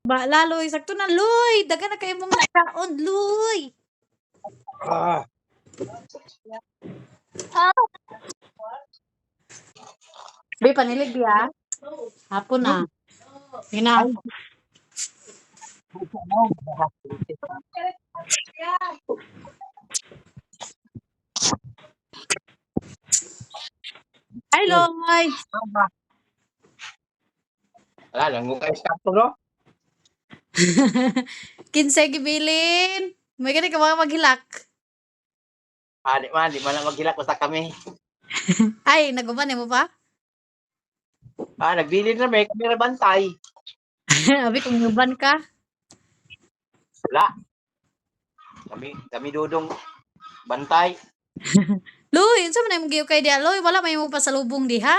Ba laloy sakto na loy, daghan na kayo mong kaon loy. Ah, Be panilig biya. Hapon na. Gina. Ay loy. wala lang mo kayo sakto, no? Kinsay gibilin. May gani ka mga maghilak. Di man lang maghilak basta kami. Ay, naguman mo pa? Nagbili na may kamera bantay. Abi kung nuban ka. Wala. Kami dudong bantay. Loy, unsa man imong giyo kay diha loy? Wala may mo pasalubong diha.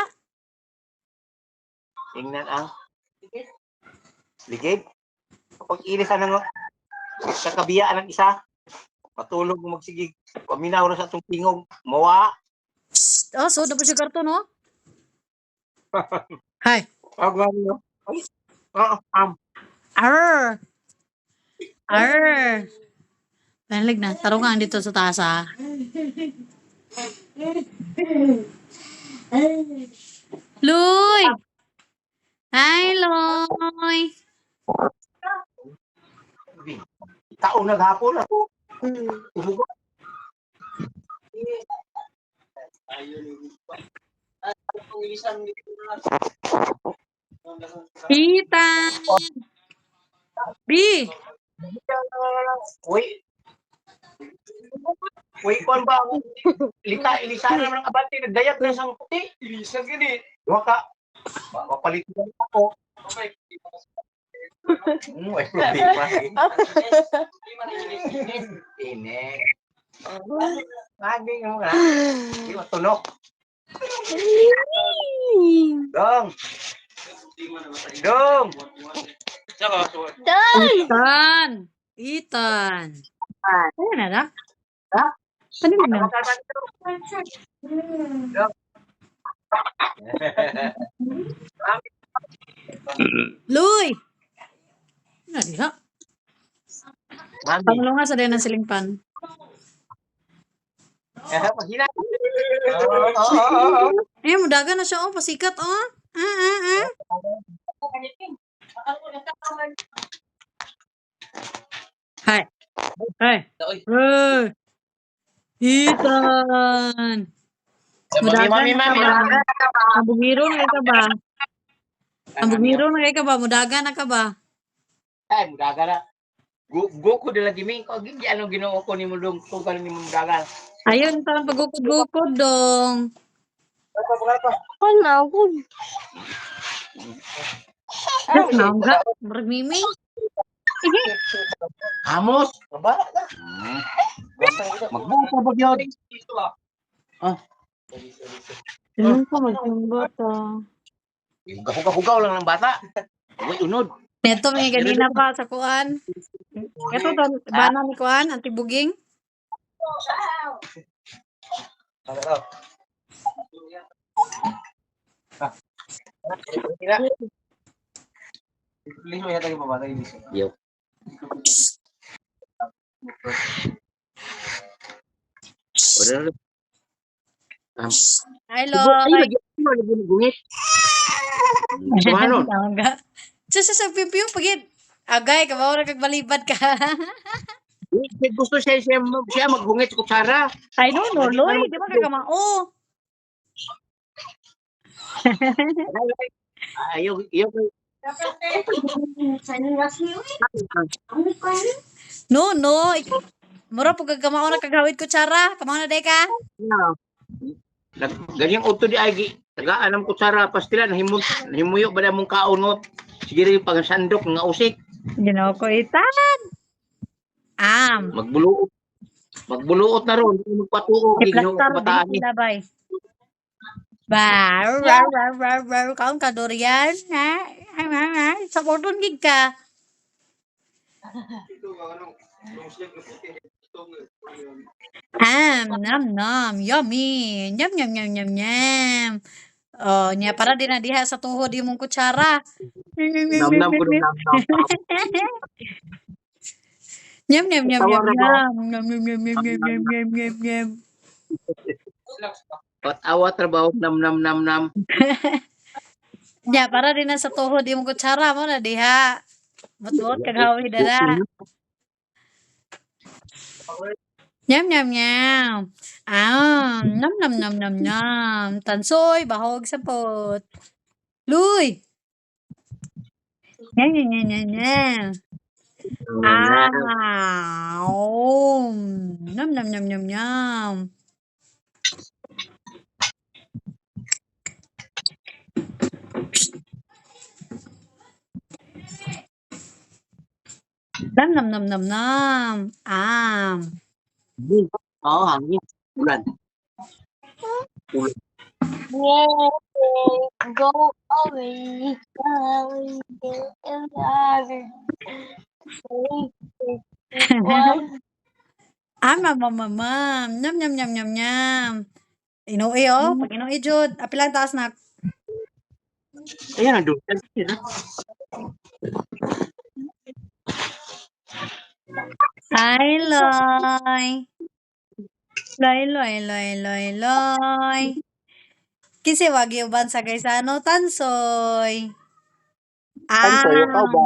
Tingnan ang ligid. Kapag ilis ng sa kabiya ng isa, patulog mo magsigig. Paminaw na sa itong tingog. Mawa. Oh, so dapat siya karton no? Hay. Agwano. Arr. Arr. Panilig na. Tarungan dito sa taas ah. Loy! Hi, Loy! Taon naghapon ako. Ethan! B! Uy. Uy, kon ba? Ilisa na naman ang abante. Nagdayat na isang puti. Ilisa gini. Waka. Mapalitan ako. Ay, problema. Ini. Lagi nga nga. Di matunok. Dong. Dong. Ethan! Ethan! Ano na na? Panilig na. Loy! Ano diha? Pangulungan sa din ng silingpan. Paghina. Mudagan na siya, oh. Pasikat, oh. Hi. Hi. Hey. Ethan. Mudagan na ka ba? Ambugiro na ka ba? Ambugiro na ka ba? Mudagan na ka ba? Ay, mudagan na. Go ko dala giming ko gindi ano Ginoo ko nimo dong kung kanin nimo mudagan. Ayun, parang pagukod-gukod dong. Ano ako? Yes, naungga. Miming. Amos, kabala ka. Magbuka ba gyud? Ganun ka magbata. Hugaw lang ng bata. Uy, unod. Neto may ganina pa sa kuan. Ito to, bana ni kuan, antibuging. Liho yata yung babata yung Yo. Hello. Gungit. Sumano? Naungga. Sa pipiyo pagit. Agay, kabaw na kagbalibad ka. Gusto siya maggungit sa kutsara. I don't know, Loy. Di ba kagamao? Ayaw. No. Mura po kagamao na kagawid kutsara. Kamao na day ka? Ganyang uto di ay tagaan ng kutsara pastila nahimuyo ba mong kaunot. Sige rin pag sandok nga usik. Ginawa ko itan. Magbuluot na ron, magpatuo Ginoo bataan ni. Rar. Kaon ka durian, ha? Sa porton gig ka. Nom. Yummy. Yum. Oh, nya para din na diha sa tuhod imong kutsara. Namnam ko ng namnam. Nyam, nyam, nyam, Tawa nyam, na ba? nyam. Nyam, nyam, nyam, nyam, nyam, nyam, nyam, nyam, nyam. Awa trabaho nam. Nya para din na sa tuhod imong kutsara mo na diha. Bot-bot kagawi dada. Nyam, nyam, nyam. Nam, nam, nam, nam, nam. Tansoy, bahog sa pot. Luy. Nyam, nyam, nyam, nyam, nyam. Nam, nam, nam, nam, nam. Nam, nam, nam, nam, nam. Oo, hangin. Ulan. Go away, away, away. Mam, mam, mam, mam. Nyam, nyam, nyam, nyam, nyam. Inuwi, oh. Pag inuwi, Jud. Apilang taas na. Ayan, nandun. Hi, Loy. Loy, loy, loy, loy, loy. Kisi wagyu ban sa gaysano tansoy. Tansoy, ikaw ba?